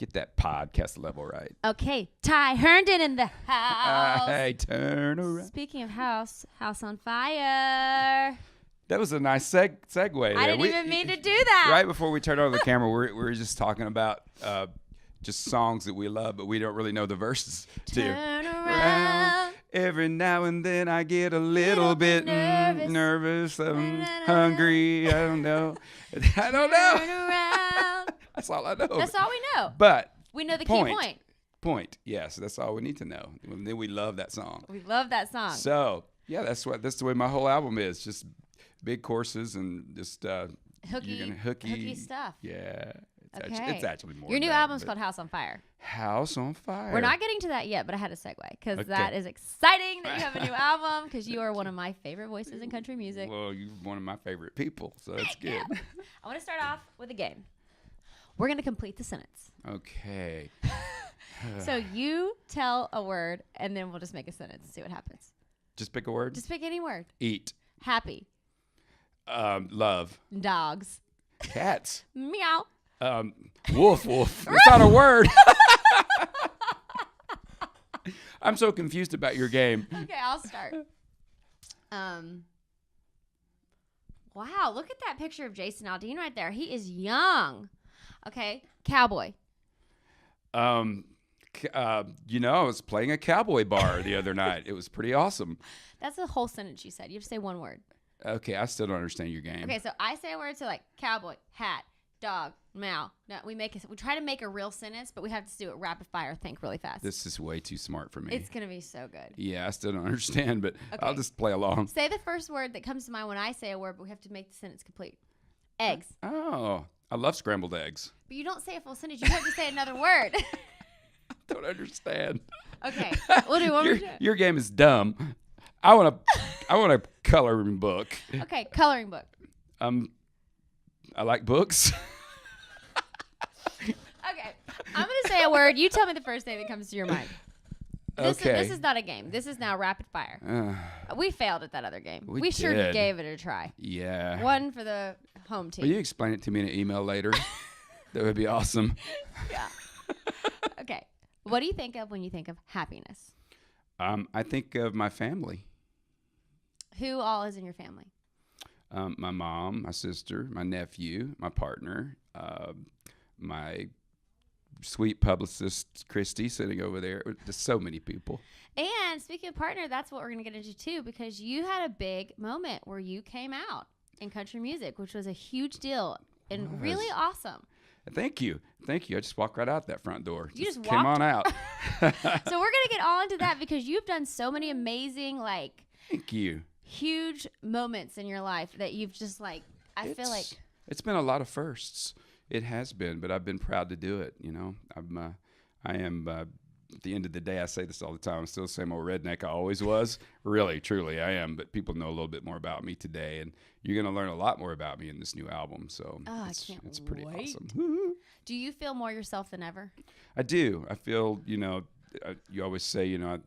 Get that podcast level right. Okay, Ty Herndon in the house. Hey, turn around. Speaking of house on fire. That was a nice segue there. I didn't even mean to do that. Right before we turned on the camera, we were just talking about just songs that we love, but we don't really know the verses to. Turn around. Every now and then I get a little bit nervous. I'm hungry. I don't know. Turn around. That's all I know. That's all we know. But We know the key point. Point. Yes, that's all we need to know. And then we love that song. We love that song. So yeah, that's the way my whole album is. Just big courses and just hooky stuff. Yeah. Okay. It's actually more. Your new than that, album's called House on Fire. House on Fire. We're not getting to that yet, but I had a segue because Okay. that is exciting that you have a new album because you are one of my favorite voices in country music. Well, you're one of my favorite people, so that's good. Yeah. I want to start off with a game. We're going to complete the sentence. Okay. So you tell a word, and then we'll just make a sentence and see what happens. Just pick a word. Just pick any word. Eat. Happy. Love. Dogs. Cats. Meow. Wolf. It's not a word. I'm so confused about your game. Okay, I'll start. Wow, look at that picture of Jason Aldean right there. He is young. Okay, cowboy. I was playing a cowboy bar the other night. It was pretty awesome. That's the whole sentence you said. You have to say one word. Okay, I still don't understand your game. Okay, so I say a word, so like cowboy, hat, dog, meow. No, we try to make a real sentence, but we have to do it rapid fire, think really fast. This is way too smart for me. It's going to be so good. Yeah, I still don't understand, but Okay. I'll just play along. Say the first word that comes to mind when I say a word, but we have to make the sentence complete. Eggs. Oh, I love scrambled eggs. But you don't say a full sentence. You have to say another word. Don't understand. Okay, we'll do one more. Your game is dumb. I want a coloring book. Okay, coloring book. I like books. Okay, I'm going to say a word. You tell me the first thing that comes to your mind. This is not a game. This is now rapid fire. We failed at that other game. We sure did. gave it a try. Yeah. One for the home team. Will you explain it to me in an email later? That would be awesome. Yeah. Okay. What do you think of when you think of happiness? I think of my family. Who all is in your family? My mom, my sister, my nephew, my partner, my sweet publicist, Christy, sitting over there. Just so many people. And speaking of partner, that's what we're going to get into too, because you had a big moment where you came out in country music, which was a huge deal and really awesome. Thank you. I just walked right out that front door. You just came walked? on out. So we're going to get all into that because you've done so many amazing, Thank you. huge moments in your life that you've just I feel like it's been a lot of firsts. It has been, but I've been proud to do it. I am. At the end of the day, I say this all the time. I'm still the same old redneck I always was. Really, truly, I am. But people know a little bit more about me today, and you're going to learn a lot more about me in this new album. So it's pretty awesome. Do you feel more yourself than ever? I do. I feel, you always say, I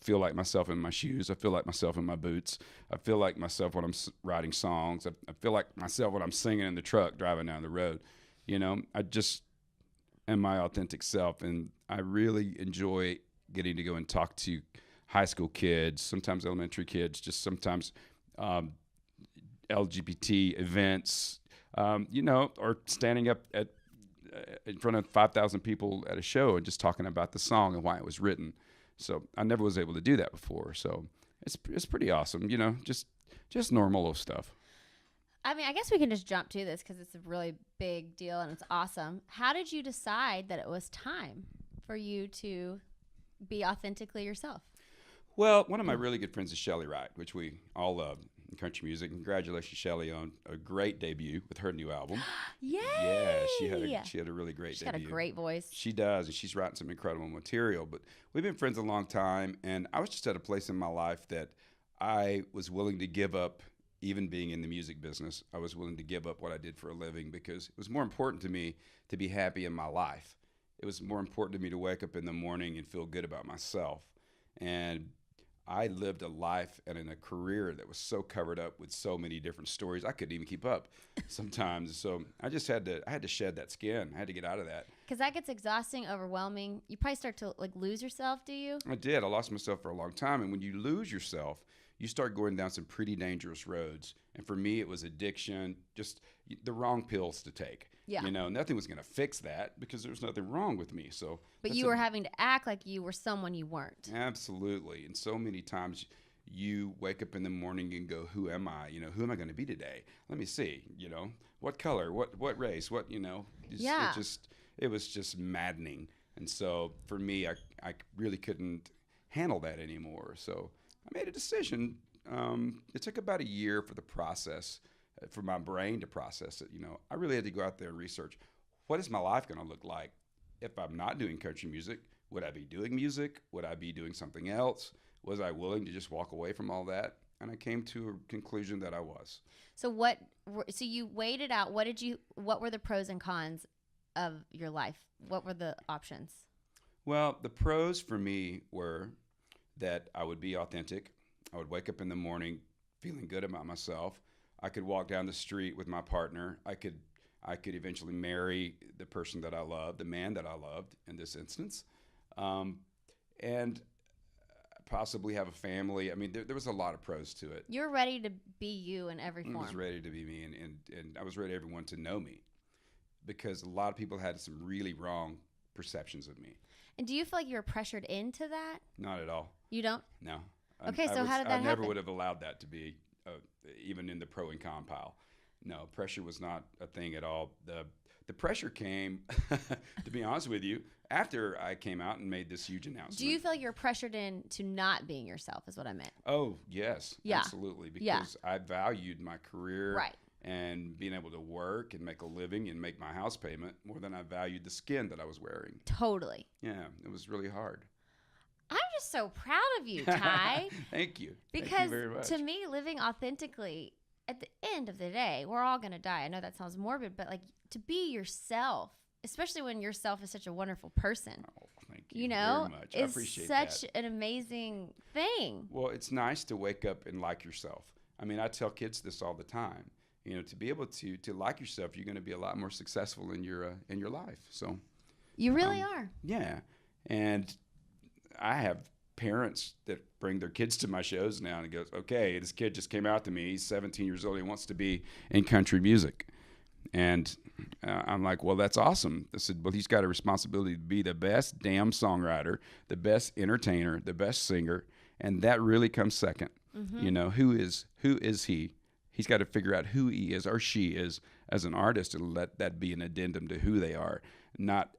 feel like myself in my shoes. I feel like myself in my boots. I feel like myself when I'm writing songs. I feel like myself when I'm singing in the truck driving down the road. I just am my authentic self, and I really enjoy getting to go and talk to high school kids, sometimes elementary kids, just sometimes LGBT events, or standing up in front of 5,000 people at a show and just talking about the song and why it was written. So I never was able to do that before. So it's pretty awesome, just normal old stuff. I mean, I guess we can just jump to this because it's a really big deal and it's awesome. How did you decide that it was time for you to be authentically yourself? Well, one of my really good friends is Shelly Wright, which we all love in country music. Congratulations, Shelly, on a great debut with her new album. Yay! Yeah, she had a really great debut. She's got a great voice. She does, and she's writing some incredible material. But we've been friends a long time, and I was just at a place in my life that I was willing to give up. Even being in the music business, I was willing to give up what I did for a living because it was more important to me to be happy in my life. It was more important to me to wake up in the morning and feel good about myself. And I lived a life and in a career that was so covered up with so many different stories I couldn't even keep up sometimes. So I just had to shed that skin. I had to get out of that. Because that gets exhausting, overwhelming. You probably start to like lose yourself, do you? I did. I lost myself for a long time. And when you lose yourself, you start going down some pretty dangerous roads. And for me, it was addiction, just the wrong pills to take. Yeah. You know, nothing was going to fix that because there was nothing wrong with me. So, but you were having to act like you were someone you weren't. Absolutely. And so many times you wake up in the morning and go, who am I? You know, who am I going to be today? Let me see, you know, what color, what race, what, you know, it was just maddening. And so for me, I really couldn't handle that anymore. So I made a decision. It took about a year for the process, for my brain to process it. You know, I really had to go out there and research, what is my life going to look like if I'm not doing country music? Would I be doing music? Would I be doing something else? Was I willing to just walk away from all that? And I came to a conclusion that I was. So so you weighed it out. What were the pros and cons of your life? What were the options? Well, the pros for me were that I would be authentic. I would wake up in the morning feeling good about myself. I could walk down the street with my partner. I could eventually marry the person that I loved, the man that I loved in this instance, and possibly have a family. I mean, there was a lot of pros to it. You're ready to be you in every form. I was ready to be me, and I was ready for everyone to know me, because a lot of people had some really wrong perceptions of me. And do you feel like you were pressured into that? Not at all. You don't? No. Okay, so how did that happen? I never would have allowed that to be even in the pro and con pile. No, pressure was not a thing at all. The pressure came, to be honest with you, after I came out and made this huge announcement. Do you feel like you're pressured into not being yourself is what I meant? Oh, yes, absolutely. Because I valued my career right. and being able to work and make a living and make my house payment more than I valued the skin that I was wearing. Totally. Yeah, it was really hard. I'm just so proud of you, Ty. Thank you. Because Thank you very much. To me, living authentically, at the end of the day, we're all going to die. I know that sounds morbid, but like to be yourself, especially when yourself is such a wonderful person. Oh, thank you, you know, very much. I appreciate such that. an amazing thing. Well, it's nice to wake up and like yourself. I mean, I tell kids this all the time. You know, to be able to like yourself, you're going to be a lot more successful in your life. So you really are. Yeah, and I have parents that bring their kids to my shows now and goes, okay, this kid just came out to me. He's 17 years old. He wants to be in country music. And I'm like, well, that's awesome. I said, well, he's got a responsibility to be the best damn songwriter, the best entertainer, the best singer. And that really comes second. Mm-hmm. You know, who is he? He's got to figure out who he is or she is as an artist and let that be an addendum to who they are, not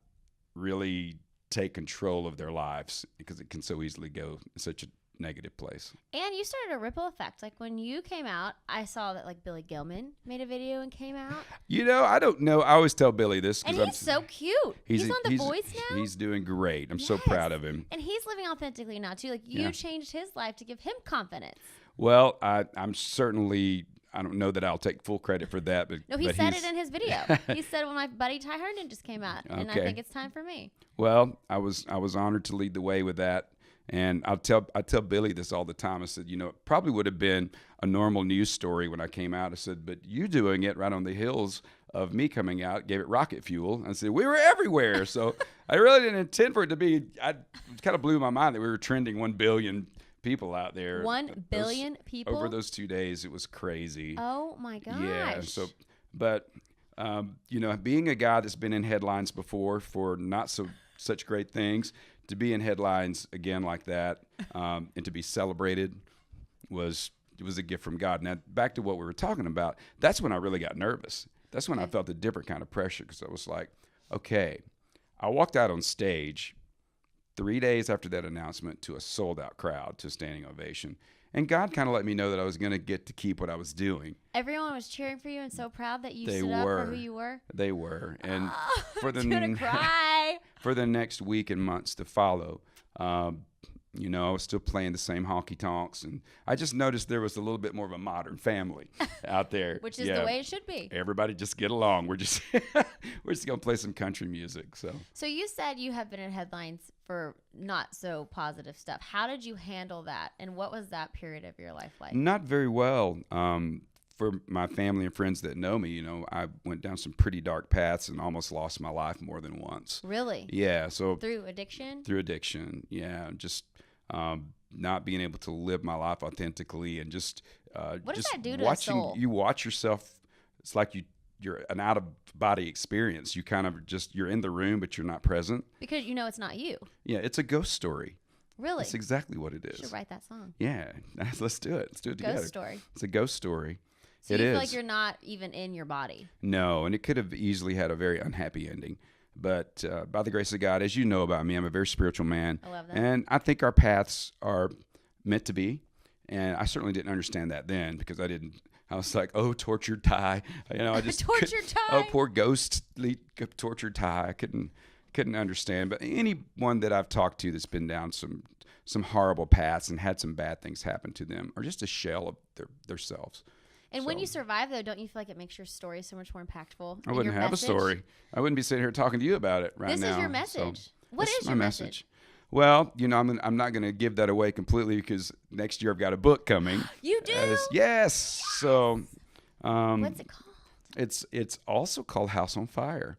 really take control of their lives, because it can so easily go in such a negative place. And you started a ripple effect. Like when you came out, I saw that like Billy Gilman made a video and came out. You know, I don't know. I always tell Billy this. And he's so cute. He's on The Voice now. He's doing great. I'm so proud of him. And he's living authentically now too. Like you changed his life to give him confidence. Well, I'm certainly, I don't know that I'll take full credit for that. But no, he said it in his video. He said, when my buddy Ty Herndon just came out, and I think it's time for me. Well, I was honored to lead the way with that. And I tell Billy this all the time. I said, you know, it probably would have been a normal news story when I came out. I said, but you doing it right on the heels of me coming out gave it rocket fuel. I said, we were everywhere. So I really didn't intend for it to be, it kind of blew my mind that we were trending 1 billion people out there. 1 billion people? Over those 2 days, it was crazy. Oh, my gosh. Yeah. So, but, you know, being a guy that's been in headlines before for not such great things, to be in headlines again like that, and to be celebrated was a gift from God. Now, back to what we were talking about, that's when I really got nervous. That's when I felt a different kind of pressure, because I was like, okay, I walked out on stage 3 days after that announcement to a sold-out crowd, to a standing ovation. And God kind of let me know that I was going to get to keep what I was doing. Everyone was cheering for you and so proud that you stood up for who you were? They were. And for the cry. For the next week and months to follow, You know, I was still playing the same honky tonks, and I just noticed there was a little bit more of a modern family out there. Which is the way it should be. Everybody just get along. We're just gonna play some country music. So you said you have been in headlines for not so positive stuff. How did you handle that, and what was that period of your life like? not very well. For my family and friends that know me, you know, I went down some pretty dark paths and almost lost my life more than once. Really? Yeah. So Through addiction? through addiction, yeah, just not being able to live my life authentically, and just What does just that do to a watching soul? you watch yourself. It's like you're an out of body experience. You kind of you're in the room, but you're not present. Because you know it's not you. Yeah, it's a ghost story. Really? That's exactly what it You is. should write that song. Yeah, let's do it. Let's do it together. Ghost story. It's a ghost story. So It you feel is. like you're not even in your body. No, and it could have easily had a very unhappy ending. But by the grace of God, as you know about me, I'm a very spiritual man. I love that. And I think our paths are meant to be. And I certainly didn't understand that then, because I was like, oh, tortured Ty. You know, I just Tortured Ty. Oh, poor ghostly tortured Ty. I couldn't understand. But anyone that I've talked to that's been down some horrible paths and had some bad things happen to them are just a shell of their selves. And when So- you survive, though, don't you feel like it makes your story so much more impactful? I and wouldn't your have message? a story. I wouldn't be sitting here talking to you about it right This now. is your So message. What this is my your message? Well, you know, I'm not going to give that away completely, because next year I've got a book coming. You do? Yes. So What's it called? it's also called House on Fire.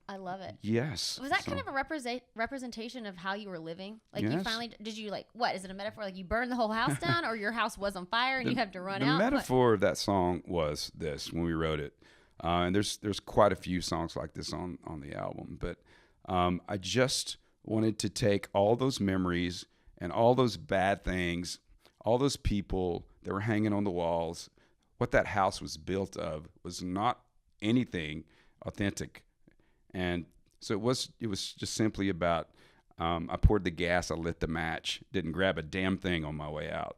I love it. Yes. Was that So- kind of a representation of how you were living? Like you Yes. finally, did you like, what? Is it a metaphor? Like you burned the whole house down, or your house was on fire and you have to run the out? What? metaphor of that song was this when we wrote it, and there's quite a few songs like this on the album. But I just wanted to take all those memories and all those bad things, all those people that were hanging on the walls. What that house was built of was not anything authentic, and so it was just simply about. I poured the gas, I lit the match, didn't grab a damn thing on my way out.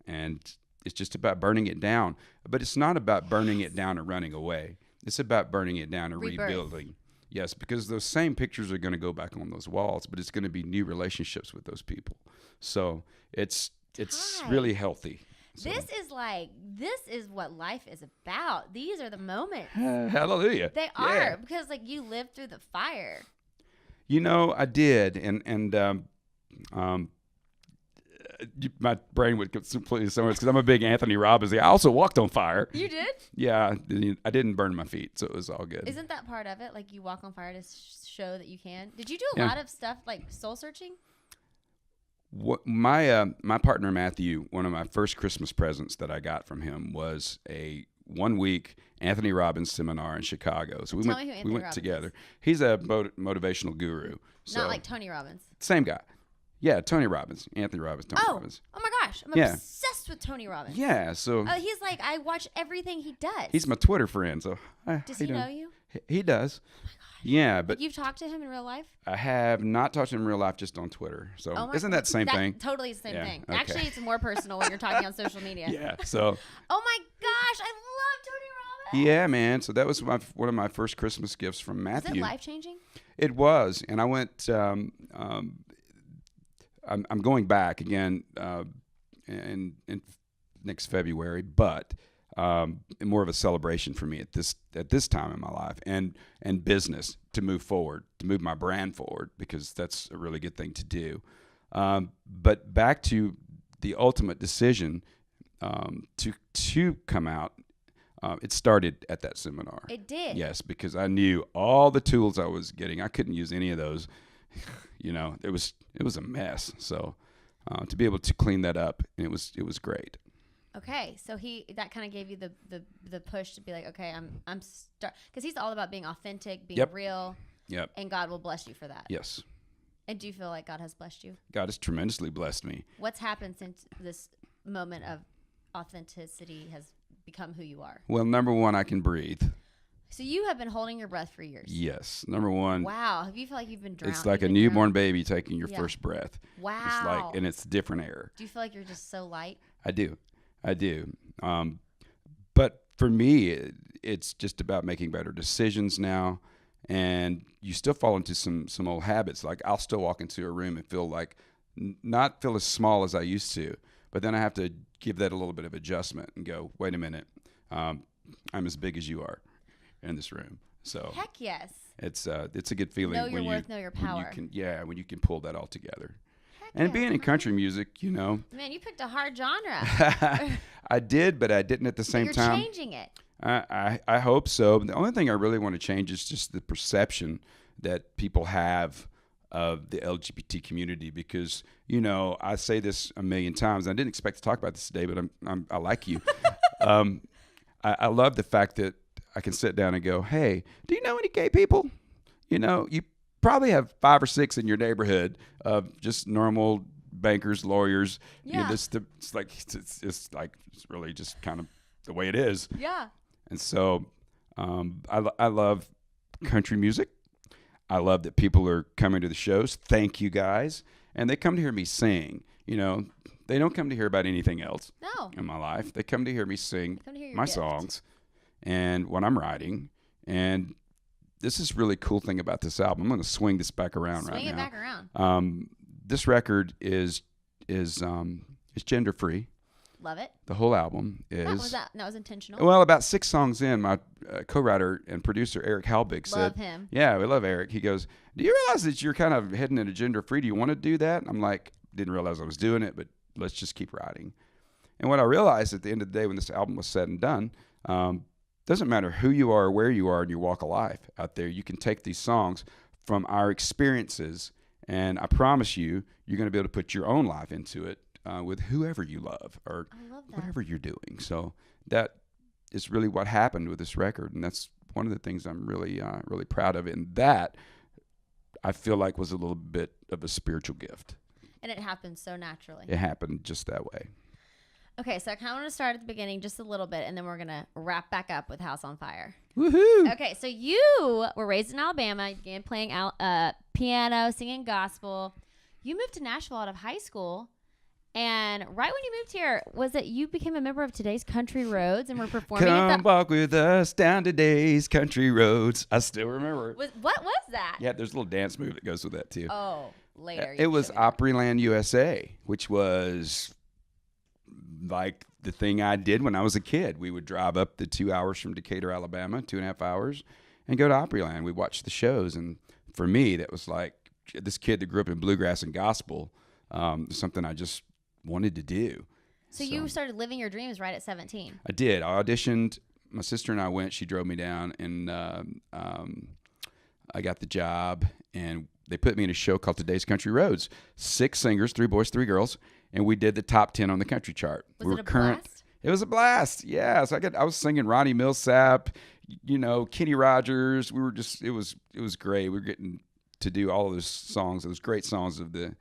And it's just about burning it down. But it's not about burning it down and running away. It's about burning it down and Rebirth. rebuilding. Yes, because those same pictures are going to go back on those walls, but it's going to be new relationships with those people. So it's Hi. really healthy. So, This is what life is about. These are the moments. hallelujah. They Yeah. are, because like you lived through the fire. You know, I did, and my brain would get completely somewhere because I'm a big Anthony Robbins guy. I also walked on fire. You did? Yeah, I didn't burn my feet, so it was all good. Isn't that part of it? Like you walk on fire to show that you can. Did you do a Yeah. lot of stuff like soul searching? What my partner Matthew, one of my first Christmas presents that I got from him was a 1-week Anthony Robbins seminar in Chicago. So we Tell me who went Anthony Robbins together. is. He's a motivational guru. So Not like Tony Robbins. same guy. Yeah, Tony Robbins, Anthony Robbins, Tony Robbins. Oh my gosh, I'm Yeah. obsessed with Tony Robbins. Yeah, so He's like, I watch everything he does. he's my Twitter friend. So Does he know you? He does. Yeah, but You've talked to him in real life? I have not talked to him in real life, just on Twitter. So Oh my- isn't that the same thing? Totally the same Yeah, thing. okay. Actually, it's more personal when you're talking on social media. Yeah. So Oh my gosh, I love Tony Robbins. yeah, man. So that was one of my first Christmas gifts from Is Matthew. it life changing? It was, and I went. I'm going back again in next February, but more of a celebration for me at this time in my life, and business to move forward, to move my brand forward, because that's a really good thing to do. But back to the ultimate decision to come out. It started at that seminar. It did. Yes, because I knew all the tools I was getting. I couldn't use any of those. You know, it was a mess. So to be able to clean that up, and it was great. Okay, so that kind of gave you the push to be like, okay, I'm because he's all about being authentic, being Yep. real, Yep. and God will bless you for that. Yes. And do you feel like God has blessed you? God has tremendously blessed me. What's happened since this moment of authenticity has become who you are? Well, number one, I can breathe. So you have been holding your breath for years. Yes. Number one, Wow. Have you feel like you've been drowned? it's like a you've been newborn drowned? baby taking your Yeah. first breath. Wow. It's like, and it's different air. Do you feel like you're just so light? I do. But for me, it's just about making better decisions now. And you still fall into some old habits. Like I'll still walk into a room and feel like not feel as small as I used to, but then I have to give that a little bit of adjustment and go, wait a minute, I'm as big as you are in this room. So Heck yes. it's a good feeling Know your when worth, know your power. when you can pull that all together. Heck And yeah, being in country music, Man, you picked a hard genre. I did, but I didn't at the same You're time. changing it. I hope so. The only thing I really want to change is just the perception that people have of the LGBT community, because I say this a million times. I didn't expect to talk about this today, but I like you. I love the fact that I can sit down and go, hey, do you know any gay people? You probably have 5 or 6 in your neighborhood of just normal bankers, lawyers. Yeah. It's really just kind of the way it is. Yeah. And so I love country music. I love that people are coming to the shows. Thank you, guys. And they come to hear me sing. They don't come to hear about anything else in my life. They come to hear me sing my songs and what I'm writing. And this is really cool thing about this album. I'm going to swing this back around right now. Swing it back around. This record is gender free. Love it. The whole album is. That was intentional. Well, about 6 songs in, my co-writer and producer Eric Halbig said, Love him. Yeah, we love Eric. He goes, do you realize that you're kind of heading into gender free? Do you want to do that? I'm like, didn't realize I was doing it, but let's just keep writing. And what I realized at the end of the day when this album was said and done, doesn't matter who you are or where you are in your walk of life out there, you can take these songs from our experiences, and I promise you're going to be able to put your own life into it. With whoever you love or whatever you're doing. So that is really what happened with this record. And that's one of the things I'm really, really proud of. And that I feel like was a little bit of a spiritual gift. And it happened so naturally. It happened just that way. Okay, so I kind of want to start at the beginning just a little bit, and then we're going to wrap back up with House on Fire. Woohoo! Okay, so you were raised in Alabama. You began playing piano, singing gospel. You moved to Nashville out of high school. And right when you moved here, was it you became a member of Today's Country Roads and were performing Come walk with us down today's country roads. I still remember it. What was that? Yeah, there's a little dance move that goes with that too. Oh, later. It was Opryland USA, which was like the thing I did when I was a kid. We would drive up the 2 hours from Decatur, Alabama, 2.5 hours, and go to Opryland. We'd watch the shows. And for me, that was like this kid that grew up in bluegrass and gospel, something I just wanted to do. So you started living your dreams right at 17. I did. I auditioned. My sister and I went. She drove me down, and I got the job. And they put me in a show called Today's Country Roads. 6 singers, 3 boys, 3 girls, and we did the top 10 on the country chart. Was it a blast? It was a blast. Yeah. So I was singing Ronnie Millsap, Kenny Rogers. We were just. It was great. We were getting to do all of those songs. Those great songs of the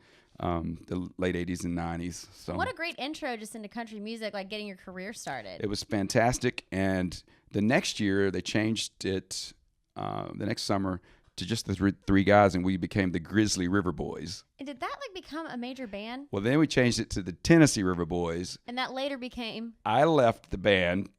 late 80s and 90s. So what a great intro just into country music, like getting your career started. It was fantastic. And the next year, they changed it the next summer to just the 3 guys, and we became the Grizzly River Boys. And did that become a major band? Well, then we changed it to the Tennessee River Boys. And that later became? I left the band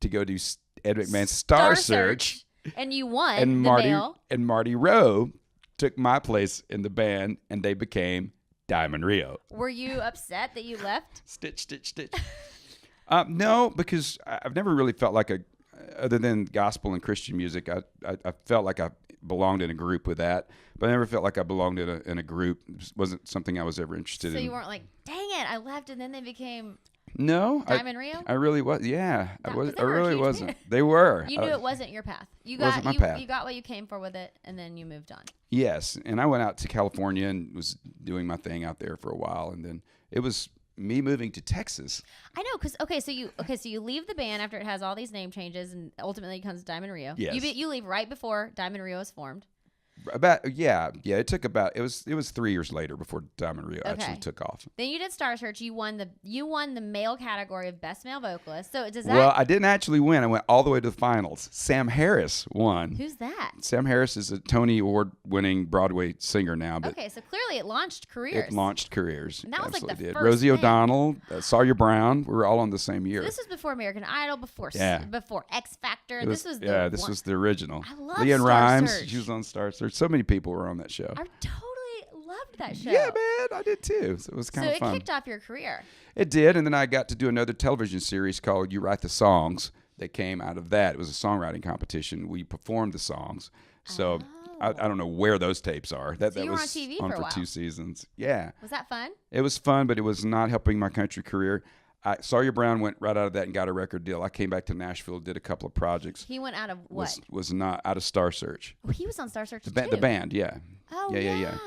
to go do Ed McMahon's Star Search. And you won and the Marty, male. And Marty Rowe took my place in the band, and they became Diamond Rio. Were you upset that you left? Stitch. No, because I've never really felt like other than gospel and Christian music, I felt like I belonged in a group with that, but I never felt like I belonged in a group. It wasn't something I was ever interested in. So you weren't like, dang it, I left, and then they became Diamond Rio? I really was. Yeah, I really wasn't. Band. They were. You knew it wasn't your path. You wasn't my path. You got what you came for with it, and then you moved on. Yes, and I went out to California and was doing my thing out there for a while, and then it was me moving to Texas. I know, because so you leave the band after it has all these name changes, and ultimately it comes to Diamond Rio. Yes. You leave right before Diamond Rio is formed. It took about it was 3 years later before Diamond Rio actually took off. Then you did Star Search. You won the male category of best male vocalist. So does that? Well, I didn't actually win. I went all the way to the finals. Sam Harris won. Who's that? Sam Harris is a Tony Award-winning Broadway singer now. But okay, so clearly it launched careers. And that was like the first. Rosie thing. O'Donnell, Sawyer Brown. We were all on the same year. So this was before American Idol, before X Factor. This was the original. I love Leanne Star Rhymes. Search. She was on Star Search. So many people were on that show. I totally loved loved that show. Yeah, man, I did too. So it was kind of fun. So it kicked off your career. It did, and then I got to do another television series called You Write the Songs that came out of that. It was a songwriting competition. We performed the songs. So I don't know where those tapes are. That you were was on TV on for a while. 2 seasons. Yeah. Was that fun? It was fun, but it was not helping my country career. Sawyer Brown went right out of that and got a record deal. I came back to Nashville, did a couple of projects. He went out of what? Was not out of Star Search. Oh, he was on Star Search too. The band, yeah. Oh, yeah.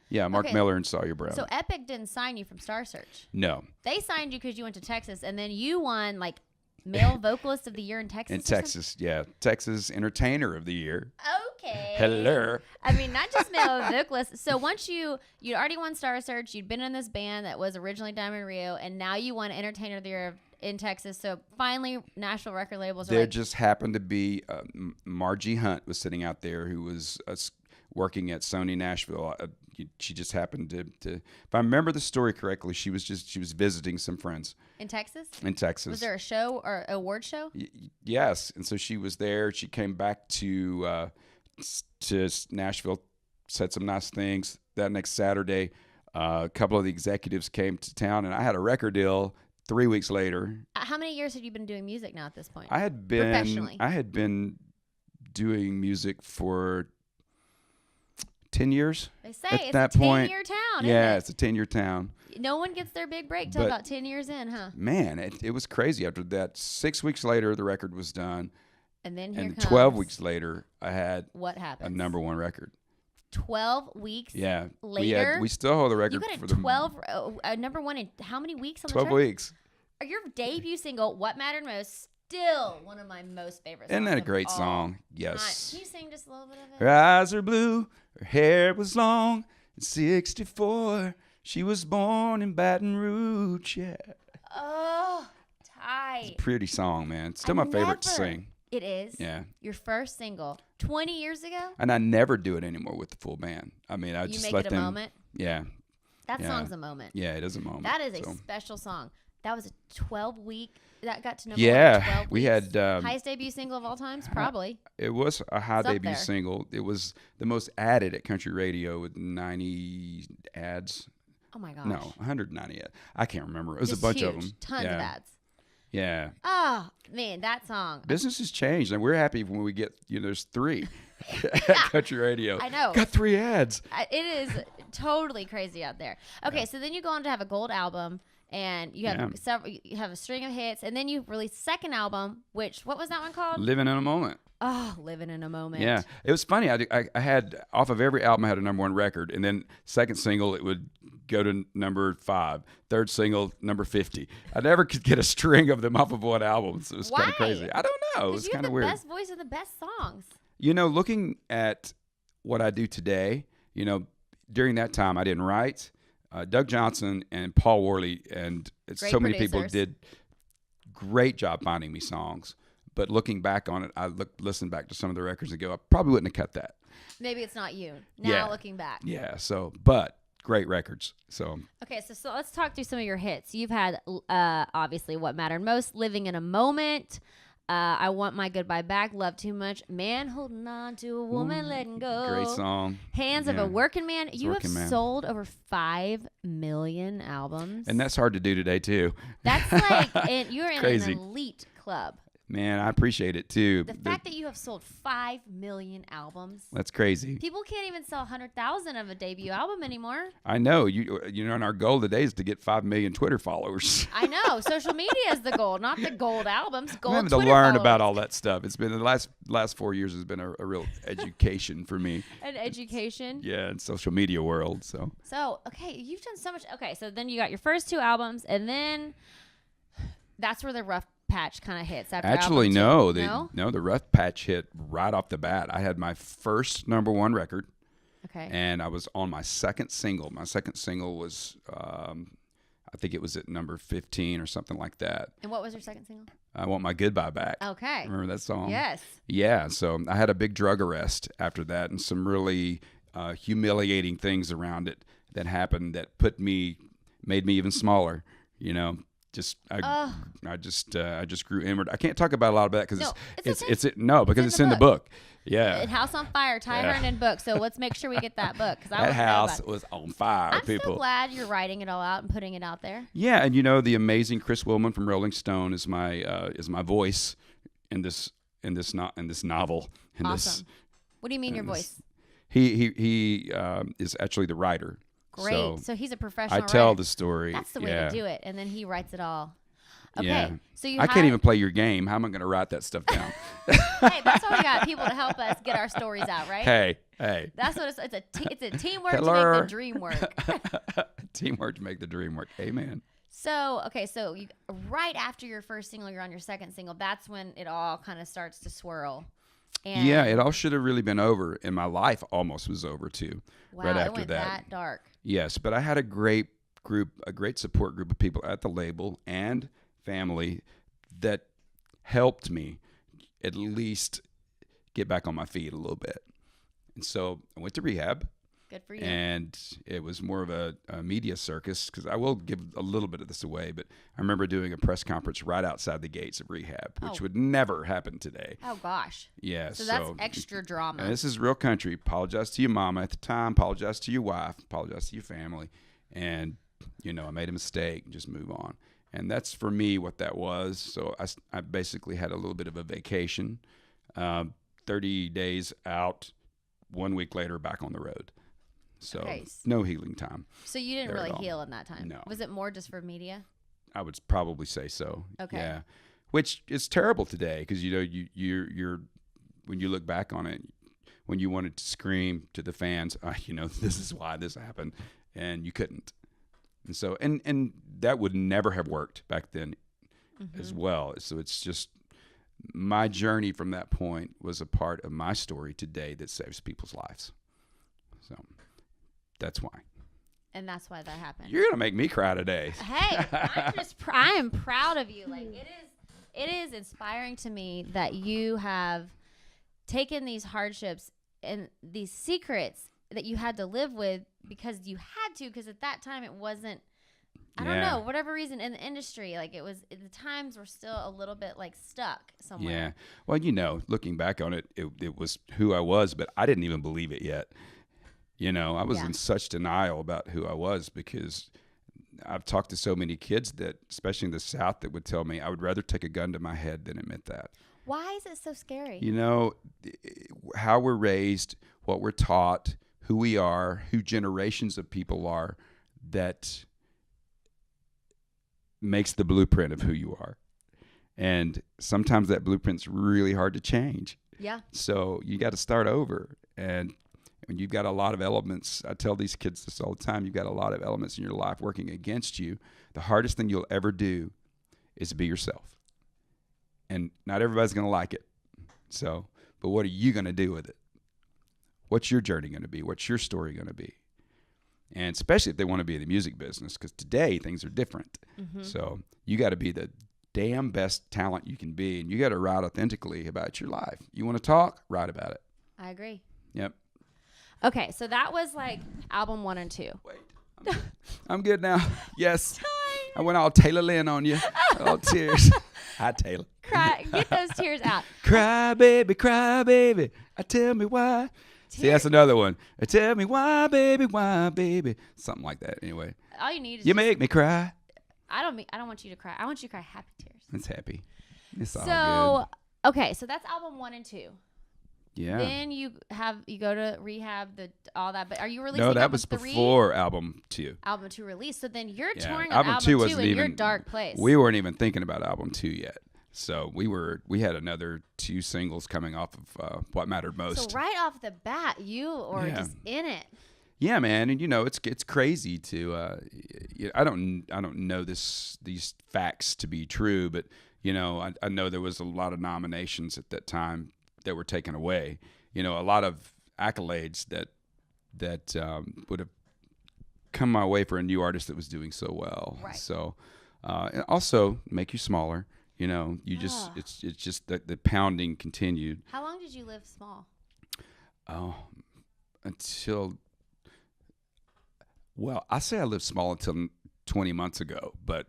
Yeah, Mark Miller and Sawyer Brown. So Epic didn't sign you from Star Search. No. They signed you because you went to Texas, and then you won like Male Vocalist of the Year in Texas. In Texas, yeah. Texas Entertainer of the Year. Okay. Hello. I mean, not just Male Vocalist. So once you'd already won Star Search, you'd been in this band that was originally Diamond Rio, and now you won Entertainer of the Year in Texas. So finally, national record labels are there just happened to be Margie Hunt was sitting out there who was working at Sony Nashville. She just happened to, if I remember the story correctly, she was visiting some friends in Texas. Was there a show or award show? Yes, and so she was there. She came back to Nashville, said some nice things. That next Saturday, a couple of the executives came to town, and I had a record deal 3 weeks later. How many years had you been doing music now at this point? Professionally. I had been doing music for 10 years. They say it's a 10-year town. Yeah, it's a 10-year town. No one gets their big break till about 10 years in, huh? Man, it was crazy. After that, 6 weeks later, the record was done. And then here comes 12 weeks later, I had what happened? A number one record. 12 weeks later? We still hold the record you for the 12, number one in how many weeks on the 12 chart? weeks. Your debut single, What Mattered Most, still one of my most favorite songs. Isn't that a great song? Yes. Can you sing just a little bit of it? Her eyes are blue, her hair was long. In 64, she was born in Baton Rouge. Yeah. Oh, tight. It's a pretty song, man. It's still my favorite to sing. It is. Yeah. Your first single 20 years ago? And I never do it anymore with the full band. I mean, I just let them. You make it a moment? Yeah. That song's a moment. Yeah, it is a moment. That is a special song. That was a 12-week. That got to number 12 we had highest debut single of all times, probably. It was a high debut single. It was the most added at country radio with 90 ads. Oh my gosh. No, 190 ads. I can't remember. It was just a bunch huge. of them. Tons of ads. Yeah. Oh man, that song. Business has changed, and we're happy when we get there's 3 at country radio. I know. Got 3 ads. It is totally crazy out there. Okay, so then you go on to have a gold album. And you have you have a string of hits, and then you released a second album, which, what was that one called? Living in a Moment. Oh, Living in a Moment. Yeah, it was funny. I had, off of every album, I had a number one record, and then second single, it would go to number 5. Third single, number 50. I never could get a string of them off of one album, so it was kind of crazy. I don't know. It was kind of weird. You have the best voice and the best songs. Looking at what I do today, during that time, I didn't write. Doug Johnson and Paul Worley and so many people did great job finding me songs. But looking back on it, I listen back to some of the records and go, I probably wouldn't have cut that. Maybe it's not you now looking back. Yeah. So, but great records. So okay, so let's talk through some of your hits. You've had obviously What Mattered Most, Living in a Moment. I Want My Goodbye Back, Love Too Much, Man Holding On to a Woman Letting Go. Great song. Hands of a Working Man. You have sold over 5 million albums. And that's hard to do today, too. That's like, you're in an elite club. Man, I appreciate it, too. The fact that you have sold 5 million albums. That's crazy. People can't even sell 100,000 of a debut album anymore. I know. And our goal today is to get 5 million Twitter followers. I know. Social media is the goal, not the gold albums. Gold I'm having Twitter to learn followers. about all that stuff. It's been the last 4 years has been a real education for me. An education? Yeah, in social media world. So, okay, you've done so much. Okay, so then you got your first 2 albums, and then that's where the rough patch kind of hits after actually album 2. The rough patch hit right off the bat. I had my first number one record, and I was on my second single. My second single was I think it was at number 15 or something like that. And what was your second single? I Want My Goodbye Back. Okay. Remember that song? Yes. Yeah, so I had a big drug arrest after that, and some really humiliating things around it that happened that made me even smaller, I just grew inward. I can't talk about a lot of that because No, it's in the book. Yeah. House on Fire, Ty Herndon book. So let's make sure we get that book because that house was on fire. I'm people. so glad you're writing it all out and putting it out there. Yeah, and you know the amazing Chris Willman from Rolling Stone is my voice in this novel. Awesome. What do you mean your voice? He is actually the writer. Great. So he's a professional I tell writer. the story. That's the way to do it, and then he writes it all. Okay. Yeah. So I can't even play your game. How am I going to write that stuff down? Hey, that's why we got people to help us get our stories out, right? Hey. That's what it's a teamwork Hello. to make the dream work. Teamwork to make the dream work. Amen. So, okay, right after your first single, you're on your second single. That's when it all kind of starts to swirl. And yeah, it all should have really been over, and my life almost was over too. Wow, right after it went that dark. Yes, but I had a great support group of people at the label and family that helped me at least get back on my feet a little bit. And so I went to rehab. Good for you. And it was more of a media circus because I will give a little bit of this away, but I remember doing a press conference right outside the gates of rehab, which would never happen today. Oh, gosh. Yeah. So that's extra drama. And this is real country. Apologize to your mama at the time. Apologize to your wife. Apologize to your family. And, I made a mistake and just move on. And that's for me what that was. So I basically had a little bit of a vacation, 30 days out, 1 week later back on the road. So no healing time. So you didn't really heal in that time? No. Was it more just for media? I would probably say so. Okay. Yeah. Which is terrible today because, you're when you look back on it, when you wanted to scream to the fans, this is why this happened, and you couldn't. And so, and that would never have worked back then as well. So it's just my journey from that point was a part of my story today that saves people's lives. So that's why. And that's why that happened. You're gonna make me cry today. Hey, I am proud of you. Like it is inspiring to me that you have taken these hardships and these secrets that you had to live with because you had to, because at that time it wasn't, I don't know, whatever reason in the industry, like the times were still a little bit like stuck somewhere. Yeah. Well, looking back on it, it was who I was, but I didn't even believe it yet. I was in such denial about who I was because I've talked to so many kids that, especially in the South, that would tell me I would rather take a gun to my head than admit that. Why is it so scary? How we're raised, what we're taught, who we are, who generations of people are, that makes the blueprint of who you are. And sometimes that blueprint's really hard to change. Yeah. So you got to start over. And when you've got a lot of elements, I tell these kids this all the time, you've got a lot of elements in your life working against you. The hardest thing you'll ever do is be yourself. And not everybody's going to like it. So, but what are you going to do with it? What's your journey going to be? What's your story going to be? And especially if they want to be in the music business, because today things are different. Mm-hmm. So you got to be the damn best talent you can be, and you got to write authentically about your life. You want to talk? Write about it. I agree. Yep. Okay, so that was like album 1 and 2. Wait, I'm good now. Yes. I went all Taylor Lynn on you. All tears. Hi, Taylor. Cry. Get those tears out. Cry, baby, tell me why. See, that's another one. Tell me why, baby. Something like that. Anyway. All you need is you make me cry. I don't want you to cry. I want you to cry happy tears. It's happy. It's all good. Okay, so that's album 1 and 2. Yeah. Then you go to rehab, all that. But are you releasing? No, that was before album 2. Album 2 release. So then you're touring album on album 2 wasn't in even, your dark place. We weren't even thinking about album 2 yet. So we had another 2 singles coming off of What Mattered Most. So right off the bat, you were just in it. Yeah, man, and it's crazy to I don't know these facts to be true, but I know there was a lot of nominations at that time that were taken away. A lot of accolades that would have come my way for a new artist that was doing so well. Right. So and also make you smaller. You just it's just that the pounding continued. How long did you live small? I say I lived small until 20 months ago, but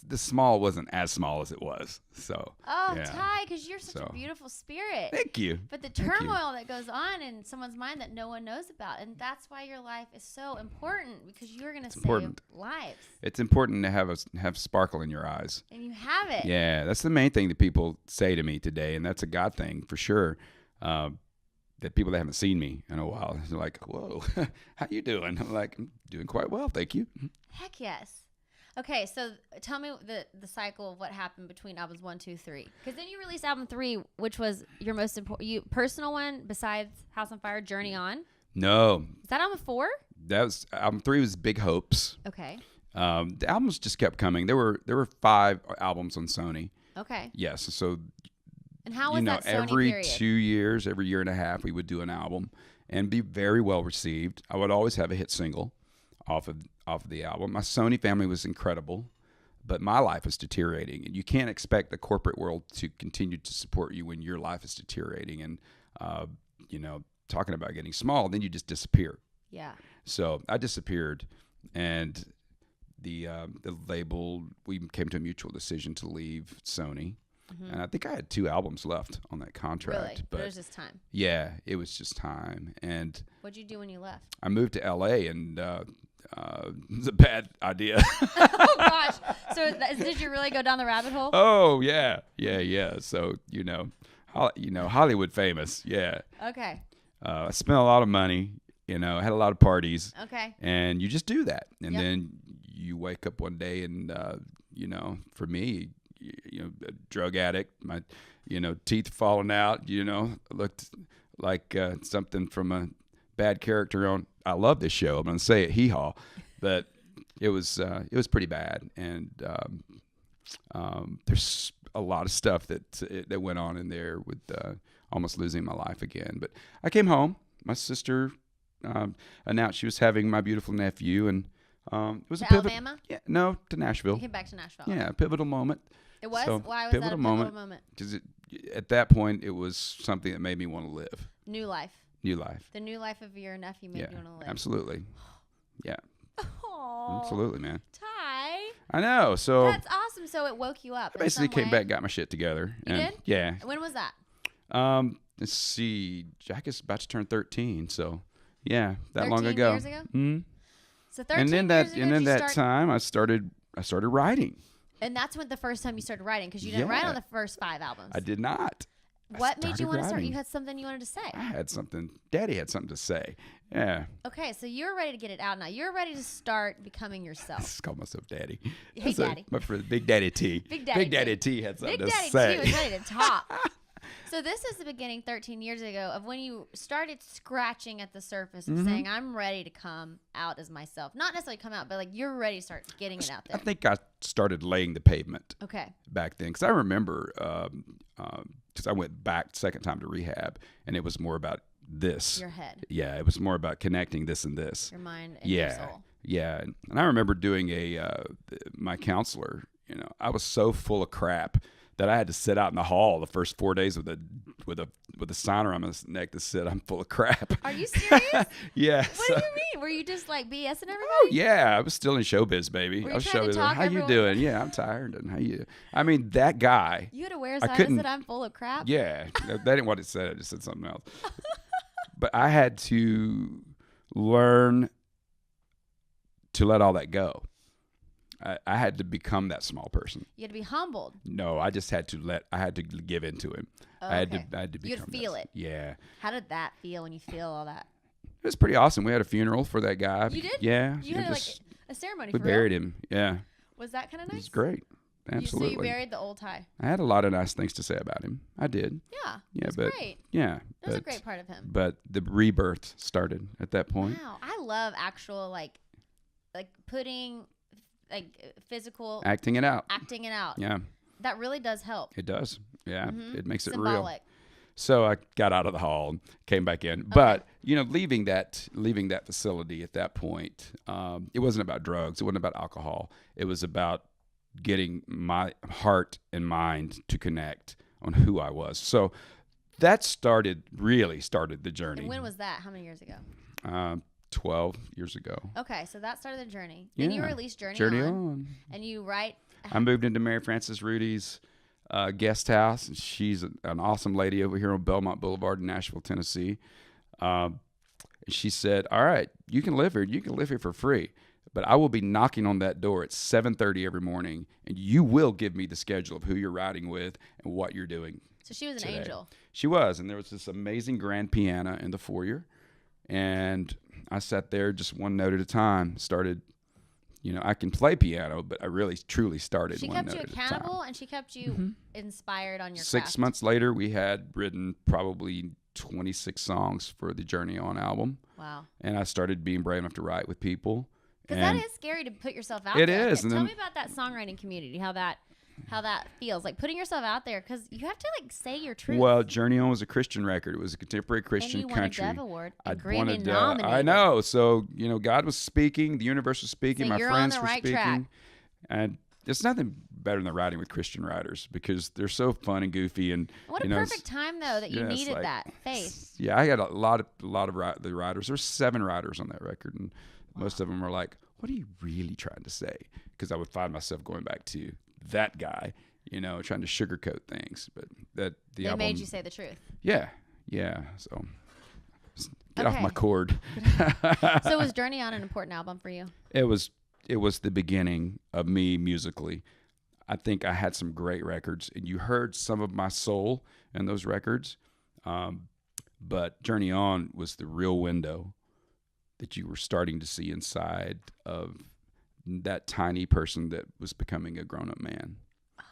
the small wasn't as small as it was. So. Oh, yeah. Ty, because you're such a beautiful spirit. Thank you. But the turmoil that goes on in someone's mind that no one knows about, and that's why your life is so important, because you're going to save lives. It's important to have sparkle in your eyes. And you have it. Yeah, that's the main thing that people say to me today, and that's a God thing for sure. That people that haven't seen me in a while, they're like, "Whoa, how you doing?" I'm like, "I'm doing quite well, thank you." Heck yes. Okay, so tell me the cycle of what happened between albums 1, 2, 3. Because then you released album 3, which was your most important, personal one besides House on Fire, Journey On. No. Is that album 4? That was album 3 was Big Hopes. Okay. The albums just kept coming. There were 5 albums on Sony. Okay. Yes. So. And how was that Sony every period? 2 years, every year and a half, we would do an album and be very well received. I would always have a hit single off of the album. My Sony family was incredible, but my life was deteriorating, and you can't expect the corporate world to continue to support you when your life is deteriorating. And talking about getting small, then you just disappear. Yeah. So I disappeared, and the label, we came to a mutual decision to leave Sony. Mm-hmm. And I think I had 2 albums left on that contract. Really? But it was just time. Yeah, it was just time. And what'd you do when you left? I moved to LA, and it was a bad idea. Oh gosh! So did you really go down the rabbit hole? Oh yeah. So Hollywood famous. Yeah. Okay. I spent a lot of money. Had a lot of parties. Okay. And you just do that, and then you wake up one day, and for me. A drug addict, my, teeth falling out, looked like something from a bad character on I Love This Show. I'm going to say it, hee-haw, but it was pretty bad. And there's a lot of stuff that went on in there with almost losing my life again. But I came home. My sister announced she was having my beautiful nephew, and it was to Alabama? Yeah, no, to Nashville. You came back to Nashville. Yeah, a pivotal moment. It was? So, Why was that a pivotal moment? Because at that point, it was something that made me want to live. New life. New life. The new life of your nephew made you want to live. Absolutely. Yeah. Aww. Absolutely, man. Ty. I know. So that's awesome. So it woke you up. I basically came back, got my shit together. You did? Yeah. When was that? Let's see. Jack is about to turn 13. So yeah, that long 13 ago. years ago? Mm-hmm. So 13 years ago. And then that time I started writing. And that's when the first time you started writing, because you didn't write on the first 5 albums. I did not. What made you want to start? You had something you wanted to say. I had something. Daddy had something to say. Yeah. Okay, so you're ready to get it out now. You're ready to start becoming yourself. I just call myself Daddy. Hey, Daddy. My friend, Big Daddy T. Big Daddy T had something to say. Big Daddy T was ready to talk. So this is the beginning 13 years ago of when you started scratching at the surface of saying, I'm ready to come out as myself. Not necessarily come out, but like you're ready to start getting it out there. I think I started laying the pavement back then. Because I remember, because I went back second time to rehab, and it was more about this. Your head. Yeah, it was more about connecting this and this. Your mind and your soul. Yeah. And I remember doing my counselor, I was so full of crap that I had to sit out in the hall the first 4 days with a sign around my neck that said I'm full of crap. Are you serious? Yeah. What do you mean? Were you just like BSing everybody? Oh yeah, I was still in showbiz, baby. Were I was you trying to showbiz. talk How everyone? you doing? Yeah, I'm tired. And how you? I mean, that guy. You had to wear a sign that said I'm full of crap? Yeah, that ain't what it said. I just said something else. But I had to learn to let all that go. I had to become that small person. You had to be humbled. No, I just had to give into him. Oh, I had to become. You had to feel it. Yeah. How did that feel when you feel all that? It was pretty awesome. We had a funeral for that guy. You did? Yeah. You had like a ceremony. We buried him. Yeah. Was that kind of nice? It was great. Absolutely. So you buried the old Ty. I had a lot of nice things to say about him. I did. Yeah. Yeah, but great. Yeah. That was a great part of him. But the rebirth started at that point. Wow. I love actual like putting physical acting it out. Yeah. That really does help. It does. Yeah. Mm-hmm. It makes Symbolic. It real. So I got out of the hall and came back in. Okay. But, leaving that facility at that point, it wasn't about drugs. It wasn't about alcohol. It was about getting my heart and mind to connect on who I was. So that really started the journey. And when was that? How many years ago? 12 years ago. Okay, so that started the journey. Then you released Journey On. And you write. I moved into Mary Frances Rudy's guest house. And she's an awesome lady over here on Belmont Boulevard in Nashville, Tennessee. And she said, all right, you can live here. You can live here for free. But I will be knocking on that door at 7:30 every morning, and you will give me the schedule of who you're riding with and what you're doing. So she was an today. angel. She was, and there was this amazing grand piano in the foyer. And I sat there just one note at a time, started, I can play piano, but I really, truly started one note at a time. She kept you accountable, and she kept you inspired on your 6 craft. months later, we had written probably 26 songs for the Journey On album. Wow. And I started being brave enough to write with people. Because that is scary to put yourself out there. It is. And Tell me about that songwriting community, how that feels, like putting yourself out there, because you have to say your truth. Well, Journey On was a Christian record. It was a contemporary Christian country. And you won a Dove Award, I Grammy nominated. I know. So, God was speaking. The universe was speaking. So my you're friends on the were right speaking. track. And there's nothing better than writing with Christian writers because they're so fun and goofy. And what a perfect time, though, that you needed that faith. Yeah, I got a lot of the writers. There's 7 writers on that record, and most of them are like, what are you really trying to say? Because I would find myself going back to that guy, trying to sugarcoat things. But the album made you say the truth. Yeah. So get off my cord. So was Journey On an important album for you? It was the beginning of me musically. I think I had some great records, and you heard some of my soul in those records. But Journey On was the real window that you were starting to see inside of that tiny person that was becoming a grown-up man. Oh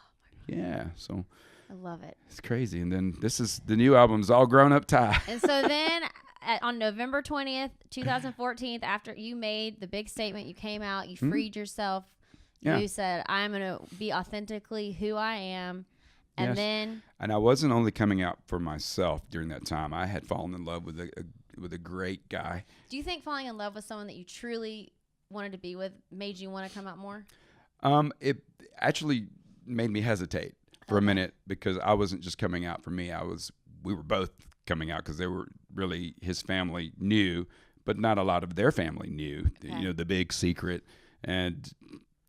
my God. Yeah, so I love it. It's crazy. And then the new album's All Grown Up Ty. And so then on November 20th, 2014, after you made the big statement, you came out, you freed yourself. Yeah. You said, I'm going to be authentically who I am. And then... And I wasn't only coming out for myself during that time. I had fallen in love with a great guy. Do you think falling in love with someone that you truly wanted to be with made you want to come out more? It actually made me hesitate for a minute because I wasn't just coming out for me. We were both coming out because they were really, his family knew, but not a lot of their family knew, the big secret. And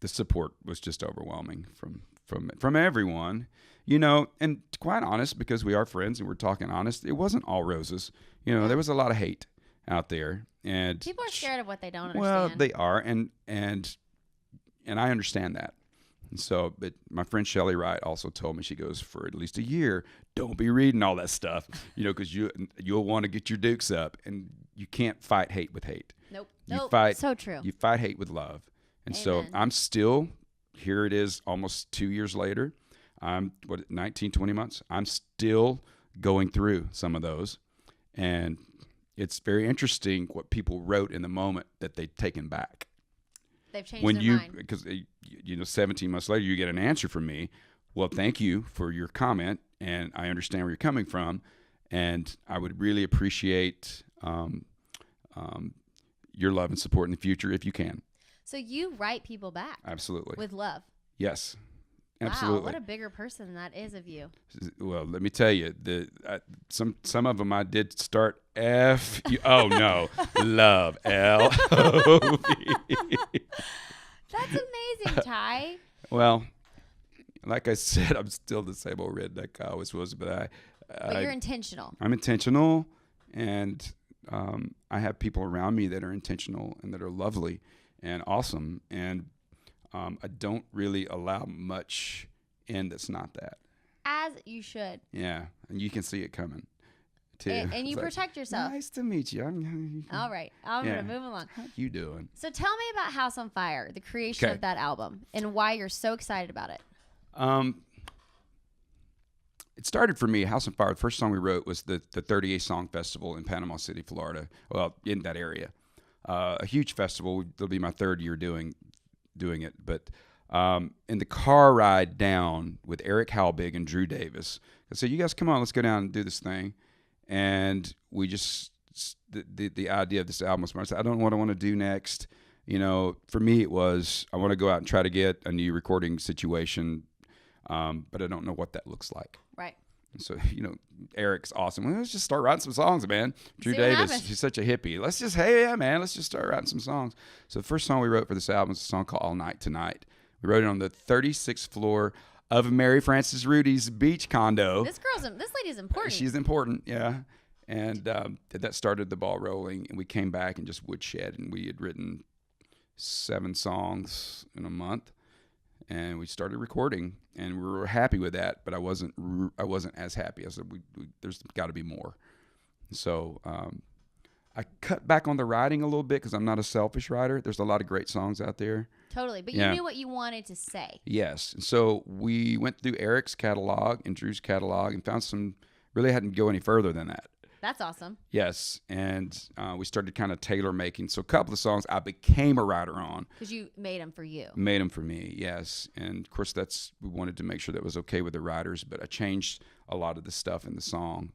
the support was just overwhelming from everyone, and to quite honest, because we are friends and we're talking honest, it wasn't all roses. There was a lot of hate out there, and people are scared of what they don't understand. Well, they are, and I understand that. And so, but my friend Shelley Wright also told me, she goes, for at least a year, don't be reading all that stuff, because you'll want to get your dukes up, and you can't fight hate with hate. Nope. So true. You fight hate with love. And Amen. So I'm still, here it is almost 2 years later. I'm 19, 20 months. I'm still going through some of those. And it's very interesting what people wrote in the moment that they've taken back. They've changed their mind. Because 17 months later, you get an answer from me. Well, thank you for your comment, and I understand where you're coming from, and I would really appreciate your love and support in the future if you can. So you write people back. Absolutely. With love. Yes. Absolutely. Wow, what a bigger person that is of you. Well, let me tell you, some of them I did start F. Oh no, love L-O-V. That's amazing, Ty. Well, like I said, I'm still the same old redneck I always was, but you're intentional. I'm intentional, and I have people around me that are intentional and that are lovely and awesome, and I don't really allow much in that's not that. As you should. Yeah, and you can see it coming, too. And you protect yourself. Nice to meet you. All right. I'm going to move along. How you doing? So tell me about House on Fire, the creation of that album, and why you're so excited about it. It started for me, House on Fire. The first song we wrote was the 38th Song Festival in Panama City, Florida. Well, in that area. A huge festival. It'll be my 3rd year doing it, but in the car ride down with Eric Halbig and Drew Davis, I said, you guys come on, let's go down and do this thing. And we just, the idea of this album was, I said, I don't know what I want to do next. For me it was, I want to go out and try to get a new recording situation, but I don't know what that looks like. Right. So, Eric's awesome. Well, let's just start writing some songs, man. Drew See what Davis, happens. she's such a hippie. Let's just start writing some songs. So the first song we wrote for this album is a song called All Night Tonight. We wrote it on the 36th floor of Mary Frances Rudy's beach condo. This lady's important. She's important, yeah. And that started the ball rolling, and we came back and just woodshed, and we had written 7 songs in a month. And we started recording, and we were happy with that. But I wasn't as happy. I said, "There's got to be more." So I cut back on the writing a little bit because I'm not a selfish writer. There's a lot of great songs out there. Totally, but Yeah. you knew what you wanted to say. Yes, and so we went through Eric's catalog and Drew's catalog and found some. Really hadn't go any further than that. That's awesome. Yes, and we started kind of tailor making. So a couple of songs I became a writer on. Because you made them for you. Made them for me, yes. And of course, we wanted to make sure that was okay with the writers, but I changed a lot of the stuff in the song.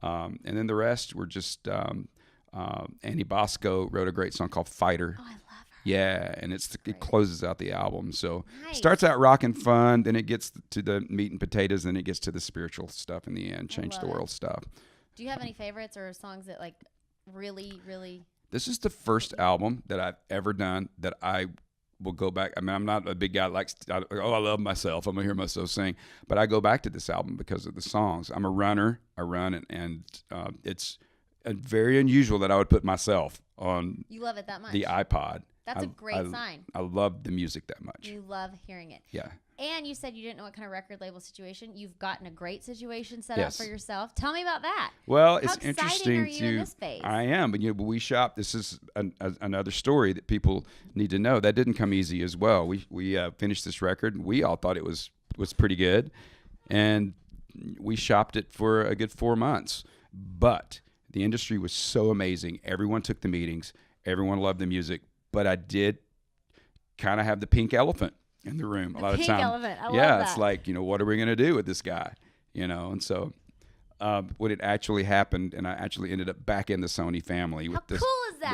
And then the rest were just Annie Bosco wrote a great song called Fighter. Oh, I love her. Yeah, and it closes out the album. So Nice. starts out rocking fun, then it gets to the meat and potatoes, then it gets to the spiritual stuff in the end, change the love world stuff. Do you have any favorites or songs that like really, really? This is the first album that I've ever done that I will go back. I mean, I'm not a big guy I love myself. I'm going to hear myself sing. But I go back to this album because of the songs. I'm a runner. I run, and it's very unusual that I would put myself on You love it that much. the iPod. That's a great sign. I love the music that much. You love hearing it. Yeah. And you said you didn't know what kind of record label situation. You've gotten a great situation set Yes. up for yourself. Tell me about that. Well, How it's exciting interesting are you in this phase? I am, but we shop. This is another story that people need to know. That didn't come easy as well. We finished this record. We all thought it was pretty good, and we shopped it for a good 4 months. But the industry was so amazing. Everyone took the meetings. Everyone loved the music. But I did kind of have the pink elephant in the room a lot of pink times. elephant. I love Yeah, that. it's like, what are we going to do with this guy? And so when it actually happened, and I actually ended up back in the Sony family with How this. cool is that?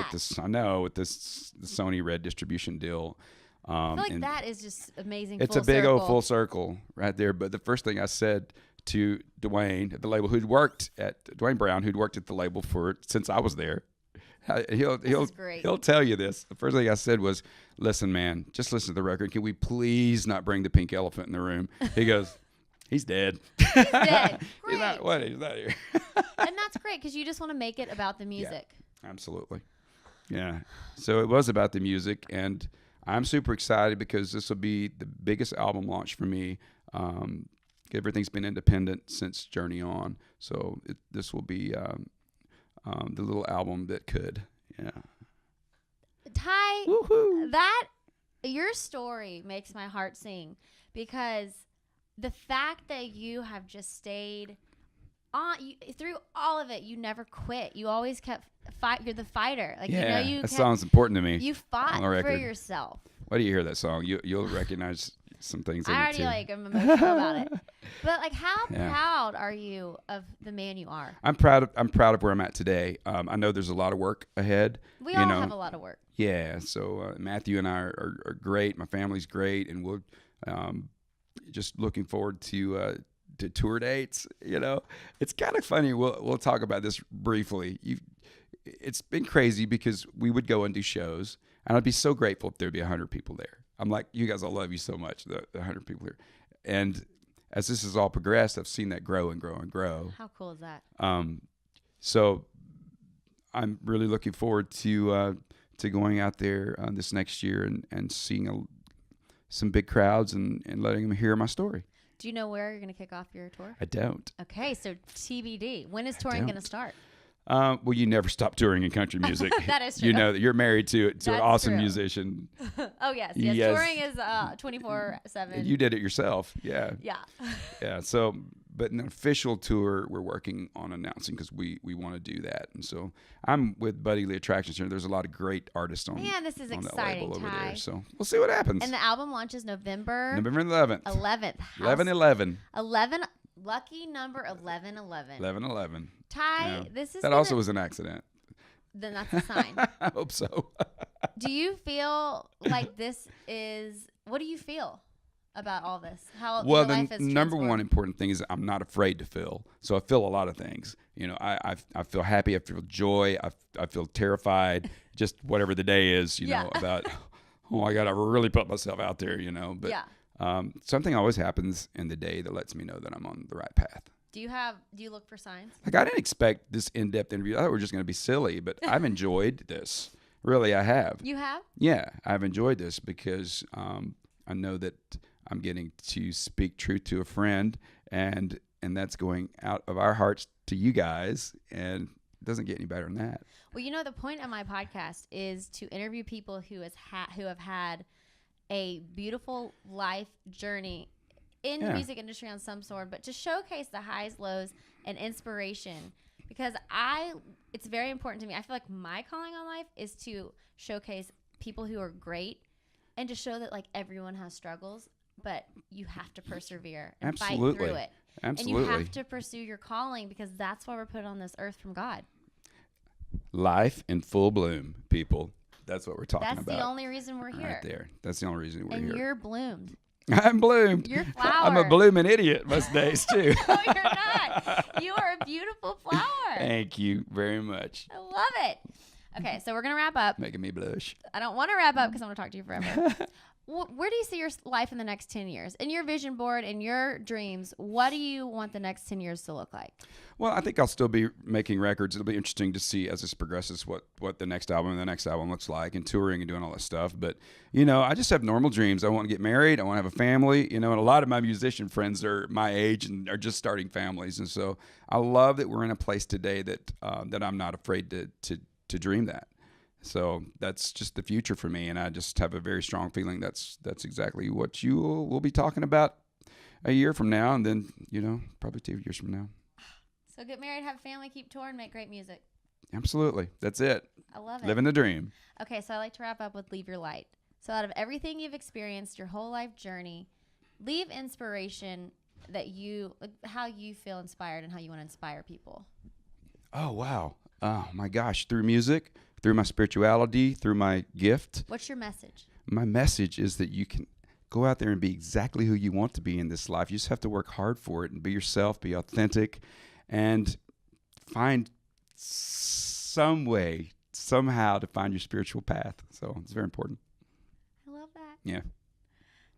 With this Sony Red distribution deal. I feel like and that is just amazing. it's full a big circle. old full circle right there. But the first thing I said to Dwayne at the label, Dwayne Brown, who'd worked at the label since I was there. He'll tell you this. The first thing I said was, "Listen, man, just listen to the record. Can we please not bring the pink elephant in the room?" He goes, "He's dead. He's dead. He's not Great. He's not here." And that's great because you just want to make it about the music. Absolutely. Yeah. So it was about the music, and I'm super excited because this will be the biggest album launch for me. Everything's been independent since Journey On, so this will be the little album that could. Yeah. Ty, Woohoo! your story makes my heart sing because the fact that you have just stayed on through all of it, you never quit. You always kept you're the fighter. Like That song's important to me. You fought on the for record. yourself. Why do you hear that song? You'll recognize some things in I it already too. am emotional about it. But how Yeah. proud are you of the man you are? I'm proud of where I'm at today. I know there's a lot of work ahead. We all have a lot of work. Yeah. So Matthew and I are great. My family's great, and we're just looking forward to tour dates. It's kind of funny. We'll talk about this briefly. It's been crazy because we would go and do shows, and I'd be so grateful if there'd be 100 people there. I'm like, you guys, I love you so much, the 100 people here. And as this has all progressed, I've seen that grow and grow and grow. How cool is that? So I'm really looking forward to going out there this next year and seeing some big crowds and letting them hear my story. Do you know where you're going to kick off your tour? I don't. Okay, so TBD. When is touring going to start? Well, you never stop touring in country music. That is true. You know that you're married to an That's awesome true. musician. Oh, yes. Yes. Touring is 24/7. You did it yourself. Yeah. Yeah. Yeah. So, but an official tour, we're working on announcing because we want to do that. And so I'm with Buddy Lee Attraction Center. There's a lot of great artists on, Man, this is on that exciting, label over Ty. there. So we'll see what happens. And the album launches November 11th. 11th. 11/11. 11. Lucky number 11/11. 11/11. Ty, Yeah. this is That also was an accident. Then that's a sign. I hope so. Do you feel like this is? What do you feel? about all this? How Well, your life the has number transformed? one important thing is I'm not afraid to feel. So I feel a lot of things. You know, I feel happy. I feel joy. I feel terrified. Just whatever the day is, you know, about, oh, I got to really put myself out there, you know. But something always happens in the day that lets me know that I'm on the right path. Do you look for signs? Like, I didn't expect this in-depth interview. I thought we were just going to be silly, but I've enjoyed this. Really, I have. You have? Yeah, I've enjoyed this because I know that I'm getting to speak truth to a friend, and that's going out of our hearts to you guys, and it doesn't get any better than that. Well, you know, the point of my podcast is to interview people who have had a beautiful life journey in the music industry on some sort, but to showcase the highs, lows, and inspiration. Because it's very important to me. I feel like my calling on life is to showcase people who are great and to show that like everyone has struggles, but you have to persevere and fight through it. Absolutely. And you have to pursue your calling because that's why we're put on this earth from God. Life in full bloom, people. That's what we're talking about. That's the only reason we're here. Right there. That's the only reason we're here. And you're bloomed. I'm bloomed. You're flower. I'm a blooming idiot most days, too. No, you're not. You are a beautiful flower. Thank you very much. I love it. Okay, so we're going to wrap up. Making me blush. I don't want to wrap up because I want to talk to you forever. Where do you see your life in the next 10 years? In your vision board, in your dreams, what do you want the next 10 years to look like? Well, I think I'll still be making records. It'll be interesting to see as this progresses what the next album looks like, and touring and doing all that stuff. But, you know, I just have normal dreams. I want to get married. I want to have a family, you know, and a lot of my musician friends are my age and are just starting families. And so I love that we're in a place today that I'm not afraid to dream that. So that's just the future for me, and I just have a very strong feeling that's exactly what you will be talking about a year from now, and then, you know, probably 2 years from now. So get married, have a family, keep touring, make great music. Absolutely. That's it. I love it. Living the dream. Okay, so I like to wrap up with leave your light. So out of everything you've experienced, your whole life journey, leave inspiration that how you feel inspired and how you want to inspire people. Oh, wow. Oh, my gosh. Through music, through my spirituality, through my gift. What's your message? My message is that you can go out there and be exactly who you want to be in this life. You just have to work hard for it and be yourself, be authentic, and find some way, somehow, to find your spiritual path. So it's very important. I love that. Yeah.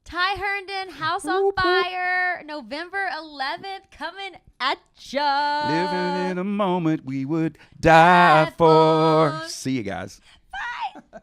Ty Herndon, House on Fire, November 11th, coming at ya. Living in a moment we would die for. See you guys. Bye.